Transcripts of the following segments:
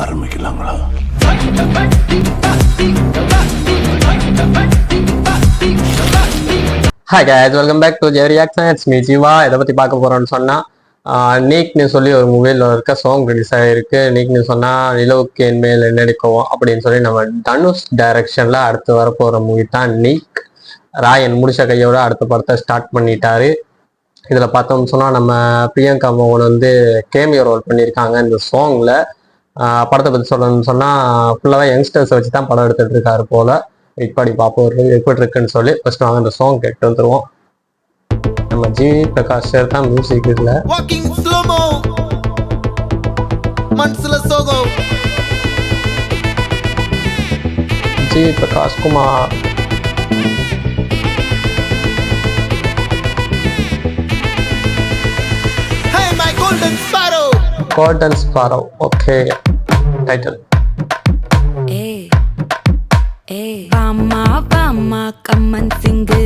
ஆரம்பிக்கலாங்களா? Hi guys, welcome back to Jerry Action. It's me Jeeva. இதை பற்றி பார்க்க போகிறோன்னு சொன்னால் நீக்னு சொல்லி ஒரு மூவியில் இருக்க சாங் ரிலீஸ் ஆகிருக்கு. நீக்னு சொன்னால் நிலவுக்கு என்மேல் என்னடிக்குவோம் அப்படின்னு சொல்லி நம்ம தனுஷ் டைரக்ஷனில் அடுத்து வரப்போகிற மூவி தான் நீக். ராயன் முடிச்ச கையோட அடுத்த படத்தை ஸ்டார்ட் பண்ணிட்டாரு. இதில் பார்த்தோம்னு சொன்னால் நம்ம பிரியங்கா மோகன் வந்து கேமியோ ரோல் பண்ணியிருக்காங்க இந்த சாங்கில். படத்தை பற்றி சொல்லணும்னு சொன்னால் ஃபுல்லாகவே யங்ஸ்டர்ஸை வச்சு தான் படம் எடுத்துகிட்டு இருக்காரு போல். இப்படி பார்ப்போம் எப்படி இருக்குன்னு சொல்லி ஃபர்ஸ்ட் வாங்க அந்த சாங் கேட்டு வந்துருவோம். நம்ம ஜி பிரகாஷ் சார் தான் மியூசிக் இல்லை. G Prakash Kumar, golden sparrow. Okay, title வாமா வாமா கம்மன் சிங்கு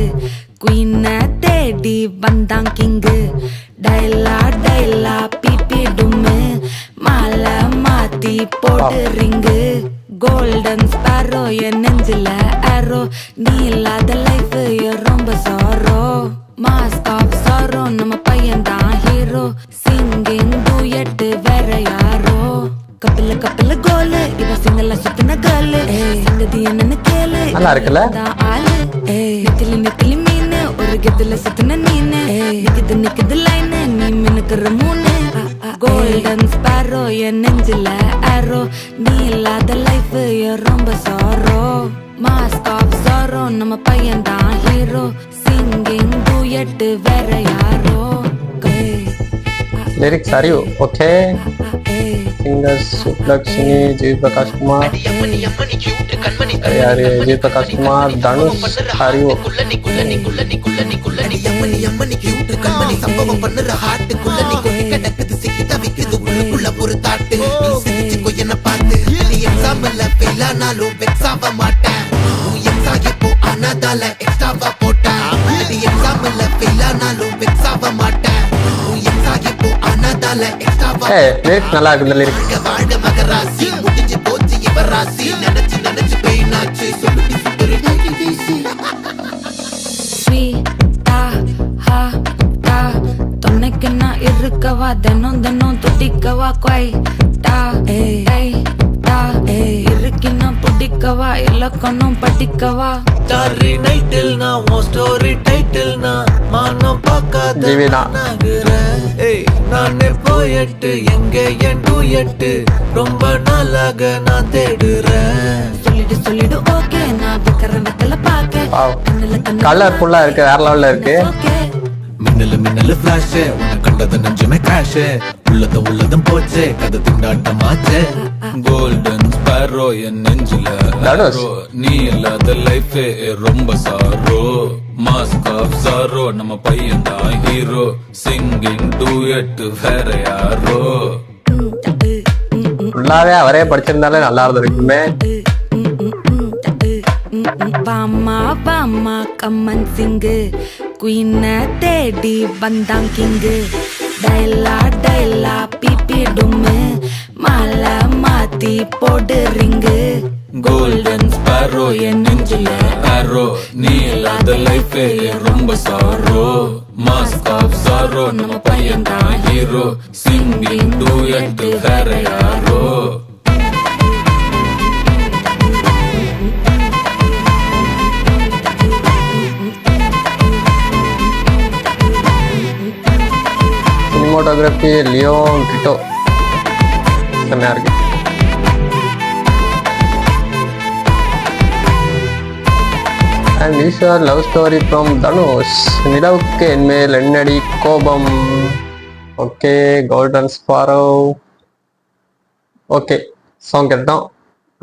குயினை தேடி வந்தான் கிங்கு. டைலா டைலா பிபி டும்மு மாலை மாத்தி போட்டு ரிங்கு. கோல்டன் ஸ்பாரோ என் நெஞ்சில ஆரோ, நீ இல்லாத லைஃப் ரொம்ப சாரோ. மாஸ்க் ஆஃப் சாரோ நம்ம பையன் தான் ஹீரோ. சிங்கிங் டூயட் வேற யாரோ. கப்பில கப்பில கோலு இவ சிங்கல சுத்தின கேளு. சங்கதி என்னன்னு கேளு, நல்லா இருக்குல்ல ஆளு. நிக்கலி நிக்கலி மீனு ஒரு கெத்துல சுத்தின நீனு. நிக்குது நிக்குது லைனு நீ மினுக்குற மூணு. கோல்டன் ஸ்பாரோ என் நெஞ்சில ஆரோ, நீ இல்லாத லைஃப் ரொம்ப சாரோ. மாஸ்க் ஆஃப் சாரோ நம்ம பையன் தான் ஹீரோ. சிங்கிங் டூயட் வேற யாரோ. லிரிக்ஸ் அறிவு. Okay, singers Subbulakshmi, G Prakash Kumar. யாரு? ஜி பிரகாஷ் குமார், தனுஷ், அறிவு. லிரிக்ஸ் நல்லா இருக்கு. இந்த லிரிக்ஸ் தொன்னைக்கு நான் இருக்கவா, தினம் தினம் துடிக்கவா. கொய் டா இருக்கினா பிடிக்கவா, இலக்கணம் படிக்கவா. ஸ்டாரி நைட்டில் நான் உன் ஸ்டோரி டைட்டில் நான் மானம் பார்க்காத நானே போயட்டு எங்கே என் டூயட்டு ரொம்ப நாளாக நான் தேடுறேன். சொல்லிடு சொல்லிடு ஓகே, நான் விக்கிற வெத்தல பாக்க. கலர்ஃபுல்லா இருக்கு, வேற லெவல்ல இருக்கு. மின்னலு மின்னலு ஃபிளாஷ் உன்னை கண்டது நெஞ்சுமே கிராஷ். உள்ளதும் போச்சே கதை திண்டாட்டமாச்சே. கோல்டன் ஸ்பாரோ என் நெஞ்சில ஆரோ, நீ இல்லாத லைஃப் ரொம்ப சாரோ. மாஸ்க் ஆஃப் சாரோ நம்ம பையன் தான் ஹீரோ. சிங்கிங் டூயட் வேற யாரோ. ஃபுல்லாவே அவரே படிச்சிருந்தாலே நல்லா இருந்திருக்குமே. வாமா வாமா கம்மன் சிங்கு குயினை தேடி வந்தான் கிங்கு. டைலா டைலா பிபி டும்மு மாலை மாத்தி போடு ரிங்கு. கோல்டன் ஸ்பாரோ என் நெஞ்சில ஆரோ, நீ இல்லாத லைஃப் ரொம்ப சாரோ. மாஸ்க் ஆஃப் சாரோ நம்ம பையன் தான் ஹீரோ. சிங்கிங் டூயட் வேற யாரோ. சினிமாட்டோகிராஃபி லியோன் கிட்டோ செம்மையா இருக்கு. And visual love story from Dhanush. நிலவுக்கு என்மேல் என்னடி கோபம். Okay, golden sparrow. Okay, song கேட்டோம்.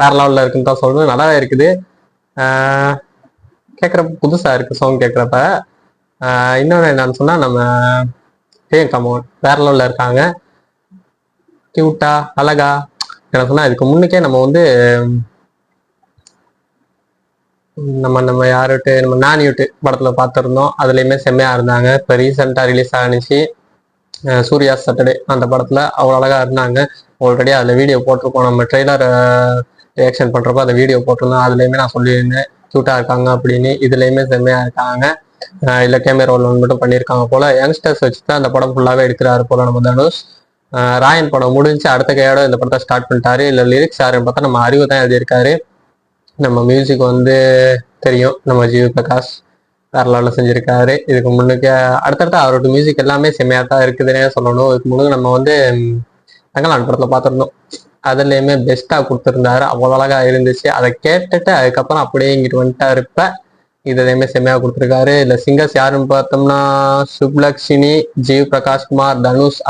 வேற லெவலில் இருக்குன்னு தான் சொல்றது. நல்லாவே இருக்குது. கேட்குறப்ப புதுசாக இருக்குது சாங் கேட்குறப்ப. இன்னொன்று என்னன்னு சொன்னால் நம்ம பிரியங்கா மோகன் வேற லெவலில் இருக்காங்க. கியூட்டா அழகா என்ன சொன்னால் இதுக்கு முன்னுக்கே நம்ம வந்து நம்ம யாருட்டு நம்ம நானியூட்டு படத்தில் பார்த்துருந்தோம். அதுலேயுமே செம்மையாக இருந்தாங்க. இப்போ ரீசெண்டாக ரிலீஸ் ஆனிச்சு சூர்யா சாட்டர்டே அந்த படத்தில் அவ்வளோ அழகாக இருந்தாங்க. ஆல்ரெடி அதில் வீடியோ போட்டிருக்கோம், நம்ம ட்ரெய்லர் ரியாக்ஷன் பண்ணுறப்போ அந்த வீடியோ போட்டிருந்தோம். அதுலேயுமே நான் சொல்லியிருந்தேன் க்யூட்டாக இருக்காங்க அப்படின்னு. இதுலேயுமே செம்மையாக இருக்காங்க. இல்லை கேமரா ரோல் மட்டும் பண்ணியிருக்காங்க போல். யங்ஸ்டர்ஸ் வச்சு தான் அந்த படம் ஃபுல்லாகவே எடுக்கிறாரு போல் நம்ம தனுஷ். ராயன் படம் முடிஞ்சு அடுத்த கையோட இந்த படத்தை ஸ்டார்ட் பண்ணிட்டாரு. இல்லை லிரிக்ஸ் யாருன்னு பார்த்தா நம்ம அறிவு தான் எழுதியிருக்காரு. நம்ம மியூசிக் வந்து தெரியும், நம்ம ஜிவி பிரகாஷ் வேற லெவலில் செஞ்சுருக்காரு. இதுக்கு முன்னுக்கு அடுத்தடுத்து அவரோட மியூசிக் எல்லாமே செம்மையாக தான் இருக்குதுன்னே சொல்லணும். இதுக்கு முன்னுக்கு நம்ம வந்து தங்கலான் படத்தில் பார்த்துருந்தோம், அதுலேயுமே பெஸ்ட்டாக கொடுத்துருந்தாரு, அவ்வளோ அழகாக இருந்துச்சு. அதை கேட்டுட்டு அதுக்கப்புறம் அப்படியே இங்கிட்டு வந்துட்டாரு. இப்போ இதுலேயுமே செம்மையாக கொடுத்துருக்காரு. இல்லை சிங்கர்ஸ் யாருன்னு பார்த்தோம்னா சுப்லக்ஷ்மி, ஜிவி பிரகாஷ் குமார், தனுஷ்,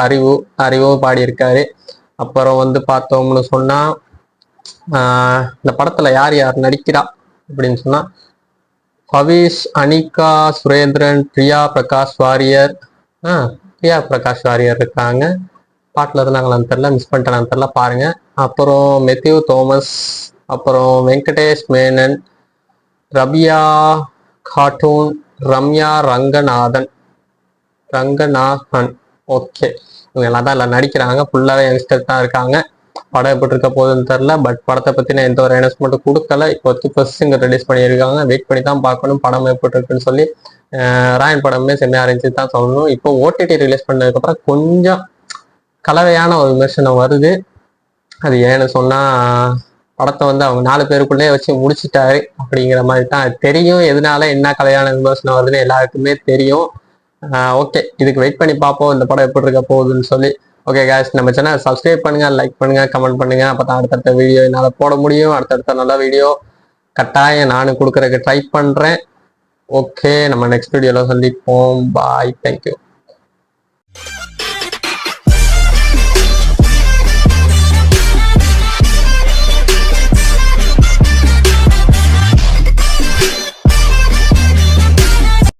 அறிவும் பாடியிருக்காரு. அப்புறம் வந்து பார்த்தோம்னு சொன்னால் இந்த படத்தில் யார் யார் நடிக்கிறா அப்படின்னு சொன்னால் பவிஷ், அனிகா, சுரேந்திரன், பிரியா பிரகாஷ் வாரியர் இருக்காங்க. பாட்டில் இருந்தாங்களான்னு தெரில, மிஸ் பண்ணிட்டேன்னு தெரில, பாருங்க. அப்புறம் மெத்யூ தோமஸ், அப்புறம் வெங்கடேஷ் மேனன், ரபியா கார்ட்டூன், ரம்யா ரங்கநாதன். ஓகே, இவங்க எல்லாம் தான் எல்லாம் நடிக்கிறாங்க. ஃபுல்லாகவே யங்ஸ்டர்ஸ் தான் இருக்காங்க. படம் எப்படி இருக்க போகுதுன்னு தெரில, பட் படத்தை பற்றின எந்த ஒரு அனௌன்ஸ்மெண்ட்டும் கொடுக்கல. இப்போதைக்கு ஃபர்ஸ்ட் சிங்கர் ரிலீஸ் பண்ணியிருக்காங்க. வெயிட் பண்ணி தான் பார்க்கணும் படம் எப்படி இருக்குன்னு சொல்லி. ராயன் படமே செம்மையாக இருந்துச்சு தான் சொல்லணும். இப்போ ஓடிடி ரிலீஸ் பண்ணதுக்கப்புறம் கொஞ்சம் கலவையான ஒரு விமர்சனம் வருது. அது ஏன்னு சொன்னால் படத்தை வந்து அவங்க 4 பேருக்குள்ளே வச்சு முடிச்சிட்டாரு அப்படிங்கிற மாதிரி தான் தெரியும். எதனால என்ன கலவையான விமர்சனம் வருதுன்னு எல்லாருக்குமே தெரியும். ஓகே, இதுக்கு வெயிட் பண்ணி பார்ப்போம் இந்த படம் எப்படி இருக்க போகுதுன்னு சொல்லி. ஓகே guys, நம்ம சேனல் சப்ஸ்கிரைப் பண்ணுங்க, லைக் பண்ணுங்க, கமெண்ட் பண்ணுங்க. அப்போ தான் அடுத்தடுத்த வீடியோ என்னால் போட முடியும். அடுத்தடுத்த நல்ல வீடியோ கட்டாயம் நானும் கொடுக்குறதுக்கு ட்ரை பண்ணுறேன். ஓகே, நம்ம நெக்ஸ்ட் வீடியோவில் சந்திப்போம். பாய், தேங்க்யூ.